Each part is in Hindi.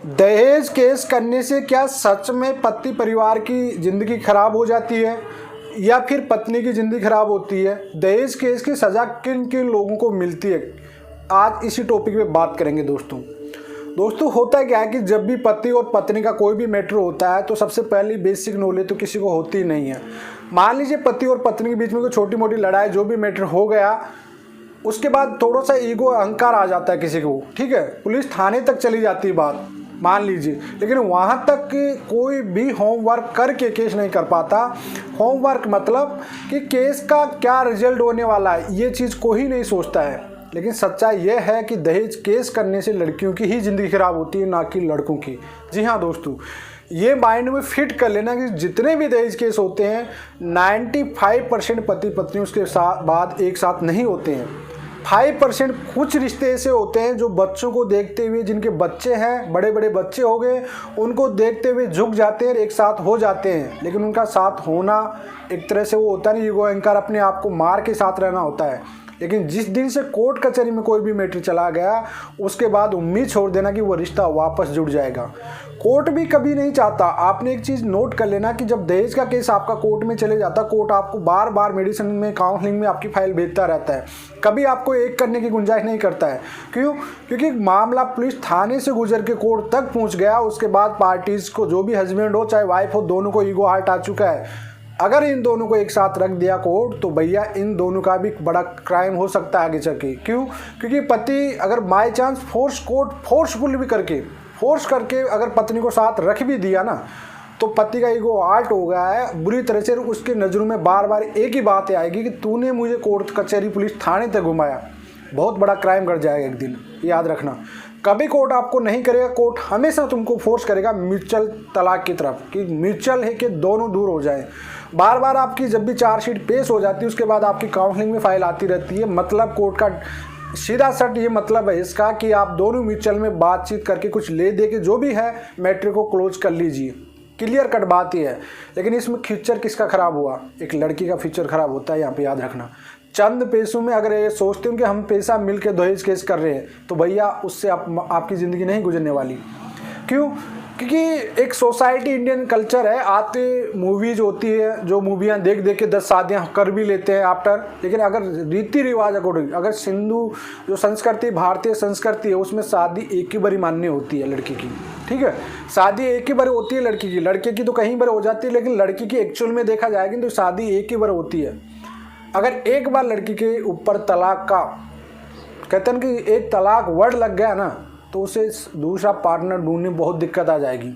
दहेज केस करने से क्या सच में पति परिवार की ज़िंदगी खराब हो जाती है या फिर पत्नी की ज़िंदगी खराब होती है? दहेज केस की सज़ा किन किन लोगों को मिलती है, आज इसी टॉपिक पे बात करेंगे दोस्तों होता क्या है कि जब भी पति और पत्नी का कोई भी मैटर होता है तो सबसे पहली बेसिक नॉलेज तो किसी को होती ही नहीं है। मान लीजिए पति और पत्नी के बीच में कोई छोटी मोटी लड़ाई जो भी मैटर हो गया, उसके बाद थोड़ा सा ईगो अहंकार आ जाता है किसी को, ठीक है, पुलिस थाने तक चली जाती है बात, मान लीजिए, लेकिन वहाँ तक कि कोई भी होमवर्क करके केस नहीं कर पाता। होमवर्क मतलब कि केस का क्या रिजल्ट होने वाला है ये चीज़ कोई नहीं सोचता है। लेकिन सच्चाई यह है कि दहेज केस करने से लड़कियों की ही ज़िंदगी खराब होती है, ना कि लड़कों की। जी हाँ दोस्तों, ये माइंड में फिट कर लेना कि जितने भी दहेज केस होते हैं 95% पति पत्नी उसके बाद एक साथ नहीं होते हैं। 5% कुछ रिश्ते ऐसे होते हैं जो बच्चों को देखते हुए, जिनके बच्चे हैं, बड़े बड़े बच्चे हो गए, उनको देखते हुए झुक जाते हैं, एक साथ हो जाते हैं, लेकिन उनका साथ होना एक तरह से वो होता नहीं, ईगो अहंकार, अपने आप को मार के साथ रहना होता है। लेकिन जिस दिन से कोर्ट कचहरी में कोई भी मैटर चला गया, उसके बाद उम्मीद छोड़ देना कि वो रिश्ता वापस जुड़ जाएगा। कोर्ट भी कभी नहीं चाहता। आपने एक चीज़ नोट कर लेना कि जब दहेज का केस आपका कोर्ट में चले जाता, कोर्ट आपको बार बार मेडिसिन में, काउंसलिंग में आपकी फाइल भेजता रहता है, कभी आपको एक करने की गुंजाइश नहीं करता है। क्यों? क्योंकि मामला पुलिस थाने से गुजर के कोर्ट तक पहुँच गया, उसके बाद पार्टीज़ को, जो भी हस्बैंड हो चाहे वाइफ हो, दोनों को ईगो हार्ट आ चुका है। अगर इन दोनों को एक साथ रख दिया कोर्ट तो भैया इन दोनों का भी बड़ा क्राइम हो सकता है आगे चल के। क्यों? क्योंकि पति अगर बाई चांस फोर्सफुल भी फोर्स करके अगर पत्नी को साथ रख भी दिया ना, तो पति का ईगो हर्ट हो गया है बुरी तरह से, उसके नज़रों में बार बार एक ही बात आएगी कि तूने मुझे कोर्ट कचहरी पुलिस थाने तक घुमाया। बहुत बड़ा क्राइम कर जाएगा एक दिन, याद रखना। कभी कोर्ट आपको नहीं करेगा, कोर्ट हमेशा तुमको फोर्स करेगा म्यूचुअल तलाक की तरफ, कि म्यूचुअल है कि दोनों दूर हो जाए। बार बार आपकी जब भी चार्जशीट पेश हो जाती है, उसके बाद आपकी काउंसलिंग में फाइल आती रहती है। मतलब कोर्ट का सीधा सट ये मतलब है इसका कि आप दोनों म्यूचुअल में बातचीत करके कुछ ले दे के जो भी है मैटर को क्लोज कर लीजिए। क्लियर कट बात ही है। लेकिन इसमें फ्यूचर किसका खराब हुआ? एक लड़की का फ्यूचर खराब होता है, यहाँ पे याद रखना। चंद पैसों में अगर ये सोचते हो कि हम पैसा मिल के दहेज केस कर रहे हैं, तो भैया उससे आपकी ज़िंदगी नहीं गुजरने वाली। क्यों? क्योंकि एक सोसाइटी, इंडियन कल्चर है, आते मूवीज होती है, जो मूवियाँ देख देख के 10 शादियाँ कर भी लेते हैं आफ्टर। लेकिन अगर रीति रिवाज अकॉर्डिंग, अगर सिंधु जो संस्कृति, भारतीय संस्कृति है, उसमें शादी एक ही बारी मान्य होती है लड़की की, ठीक है। शादी एक ही बार होती है लड़की की, लड़के की तो कहीं बार हो जाती है, लेकिन लड़की की एक्चुअल में देखा जाएगी तो शादी एक ही बार होती है। अगर एक बार लड़की के ऊपर तलाक का, कहते हैं कि एक तलाक वर्ड लग गया ना, तो उसे दूसरा पार्टनर ढूंढने में बहुत दिक्कत आ जाएगी।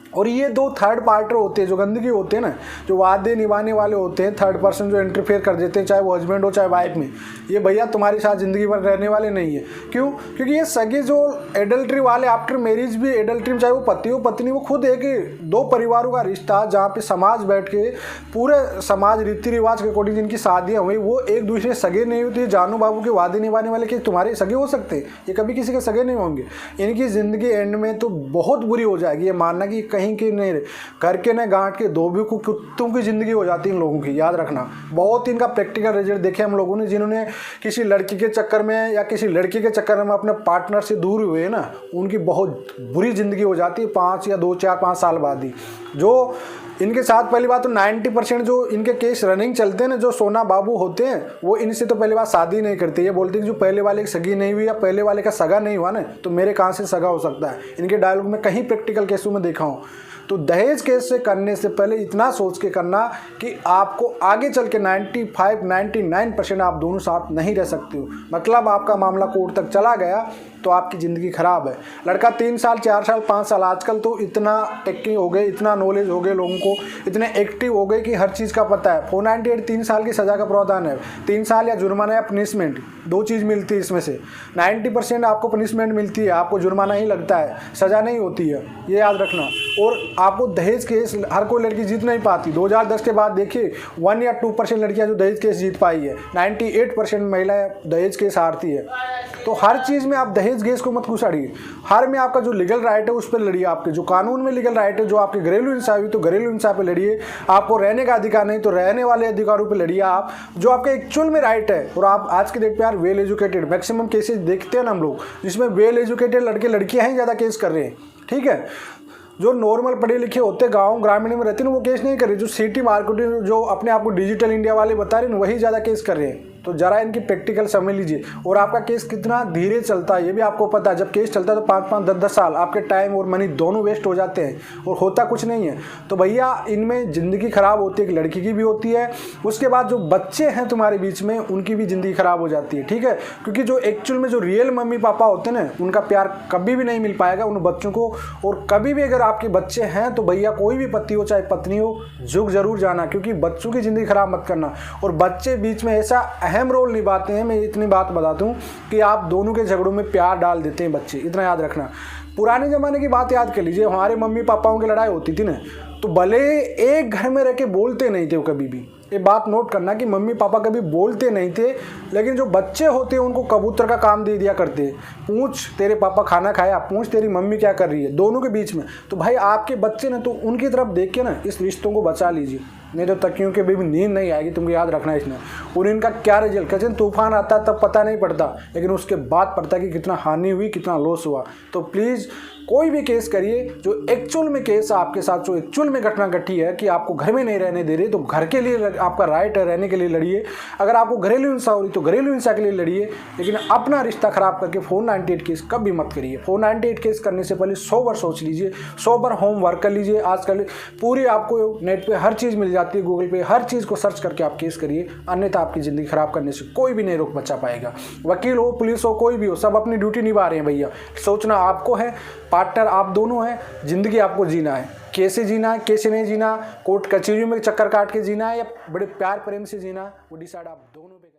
और ये दो थर्ड पार्टनर होते हैं जो गंदगी होते हैं ना, जो वादे निभाने वाले होते हैं, थर्ड पर्सन जो इंटरफेयर कर देते हैं, चाहे वो हस्बैंड हो चाहे वाइफ में, ये भैया तुम्हारे साथ ज़िंदगी भर रहने वाले नहीं है। क्यों? क्योंकि ये सगे जो एडल्ट्री वाले, आफ्टर मैरिज भी एडल्ट्री में, चाहे वो पति हो पत्नी, वो खुद एक दो परिवारों का रिश्ता, जहाँ पे समाज बैठ के पूरे समाज रीति रिवाज के अकॉर्डिंग जिनकी शादियाँ हुई, वो एक दूसरे सगे नहीं होती। जानू बाबू के वादे निभाने वाले कि तुम्हारे सगे हो सकते हैं, ये कभी किसी के सगे नहीं होंगे। इनकी ज़िंदगी एंड में तो बहुत बुरी हो जाएगी। ये मानना कि कहीं की नहीं, घर के न गांठ के दो भी कुत्तों की जिंदगी हो जाती है इन लोगों की, याद रखना। बहुत इनका प्रैक्टिकल रिजल्ट देखे हम लोगों ने, जिन्होंने किसी लड़की के चक्कर में या किसी लड़की के चक्कर में अपने पार्टनर से दूर हुए ना, उनकी बहुत बुरी जिंदगी हो जाती है 5 या 2, 4, 5 साल बाद ही। जो इनके साथ पहली बात तो 90% जो इनके केस रनिंग चलते हैं ना, जो सोना बाबू होते हैं, वो इनसे तो पहली बात शादी नहीं करते। ये बोलते हैं कि जो पहले वाले की सगी नहीं हुई या पहले वाले का सगा नहीं हुआ ना, तो मेरे कहाँ से सगा हो सकता है। इनके डायलॉग में कहीं प्रैक्टिकल केसों में देखा हूँ। तो दहेज केस से करने से पहले इतना सोच के करना कि आपको आगे चल के 99% आप दोनों साथ नहीं रह सकते हो। मतलब आपका मामला कोर्ट तक चला गया तो आपकी ज़िंदगी ख़राब है। लड़का 3 साल, 4 साल, 5 साल, आजकल तो इतना टेक्निक हो गए, इतना नॉलेज हो गए लोगों को, इतने एक्टिव हो गए कि हर चीज़ का पता है। 498 3 साल की सज़ा का प्रावधान है। 3 साल या जुर्माना या पनिशमेंट, 2 चीज़ मिलती है इसमें से। 90% आपको पनिशमेंट मिलती है, आपको जुर्माना ही लगता है, सज़ा नहीं होती है, ये याद रखना। और आपको दहेज केस हर कोई लड़की जीत नहीं पाती। 2010 के बाद देखिए 1 या 2% लड़कियां जो दहेज केस जीत पाई है, 98% महिलाएं दहेज केस हारती है। तो हर चीज़ में आप दहेज केस को मत घुसाड़िए। हर में आपका जो लीगल राइट है उस पर लड़िए। आपके जो कानून में लीगल राइट है, जो आपके घरेलू इंसाफ है तो घरेलू इंसाफ पे लड़िए। आपको रहने का अधिकार नहीं तो रहने वाले अधिकारों पे लड़िए। आप जो आपके एक्चुअल में राइट है, और आप आज के डेट पे यार वेल एजुकेटेड मैक्सिमम केसेस देखते हैं ना हम लोग, जिसमें वेल एजुकेटेड लड़के लड़कियां ही ज़्यादा केस कर रहे हैं। ठीक है। जो नॉर्मल पढ़े लिखे होते गांव ग्रामीण में रहते हैं वो केस नहीं कर रहे, जो सिटी मार्केटिंग जो अपने आप को डिजिटल इंडिया वाले बता रहे हैं वही ज़्यादा केस कर रहे हैं। तो जरा इनकी प्रैक्टिकल समझ लीजिए। और आपका केस कितना धीरे चलता है ये भी आपको पता है। जब केस चलता है तो 5-5 10-10 साल आपके टाइम और मनी दोनों वेस्ट हो जाते हैं और होता कुछ नहीं है। तो भैया इनमें ज़िंदगी ख़राब होती है, एक लड़की की भी होती है, उसके बाद जो बच्चे हैं तुम्हारे बीच में उनकी भी ज़िंदगी ख़राब हो जाती है, ठीक है। क्योंकि जो एक्चुअल में जो रियल मम्मी पापा होते हैं ना उनका प्यार कभी भी नहीं मिल पाएगा उन बच्चों को। और कभी भी अगर आपके बच्चे हैं तो भैया कोई भी पति हो चाहे पत्नी हो झुक जरूर जाना, क्योंकि बच्चों की ज़िंदगी ख़राब मत करना। और बच्चे बीच में ऐसा अहम रोल निभाते हैं, मैं इतनी बात बताता हूँ कि आप दोनों के झगड़ों में प्यार डाल देते हैं बच्चे, इतना याद रखना। पुराने ज़माने की बात याद कर लीजिए, हमारे मम्मी पापाओं की लड़ाई होती थी ना तो भले एक घर में रह के बोलते नहीं थे वो कभी भी, ये बात नोट करना कि मम्मी पापा कभी बोलते नहीं थे, लेकिन जो बच्चे होते हैं उनको कबूतर का काम दे दिया करते हैं। पूछ तेरे पापा खाना खाया, पूछ तेरी मम्मी क्या कर रही है, दोनों के बीच में। तो भाई आपके बच्चे ना तो उनकी तरफ देख के ना इस रिश्तों को बचा लीजिए, नहीं तो तकियों के भी नींद नहीं आएगी, तुमको याद रखना है इसमें। और इनका क्या रिजल्ट, कैसे तूफान आता तब पता नहीं पड़ता, लेकिन उसके बाद पड़ता कि कितना हानि हुई, कितना लॉस हुआ। तो प्लीज़ कोई भी केस करिए जो एक्चुअल में केस आपके साथ जो एक्चुअल में घटना घटी है कि आपको घर में नहीं रहने दे रहे तो घर के लिए आपका राइट है, रहने के लिए लड़िए। अगर आपको घरेलू हिंसा हो रही तो घरेलू हिंसा के लिए लड़िए, लेकिन अपना रिश्ता खराब करके 498 केस कभी मत करिए। 498 केस करने से पहले 100 बार सोच लीजिए, 100 बार होमवर्क कर लीजिए। आजकल पूरी आपको नेट पे हर चीज़ मिल जाती है, गूगल पे हर चीज़ को सर्च करके आप केस करिए, अन्यथा आपकी ज़िंदगी खराब करने से कोई भी नहीं रोक बचा पाएगा। वकील हो, पुलिस हो, कोई भी हो, सब अपनी ड्यूटी निभा रहे हैं भैया। सोचना आपको है, पार्टनर आप दोनों हैं, ज़िंदगी आपको जीना है। कैसे जीना है कैसे नहीं जीना, कोर्ट कचहरियों में चक्कर काट के जीना है या बड़े प्यार प्रेम से जीना, वो डिसाइड आप दोनों पे करें।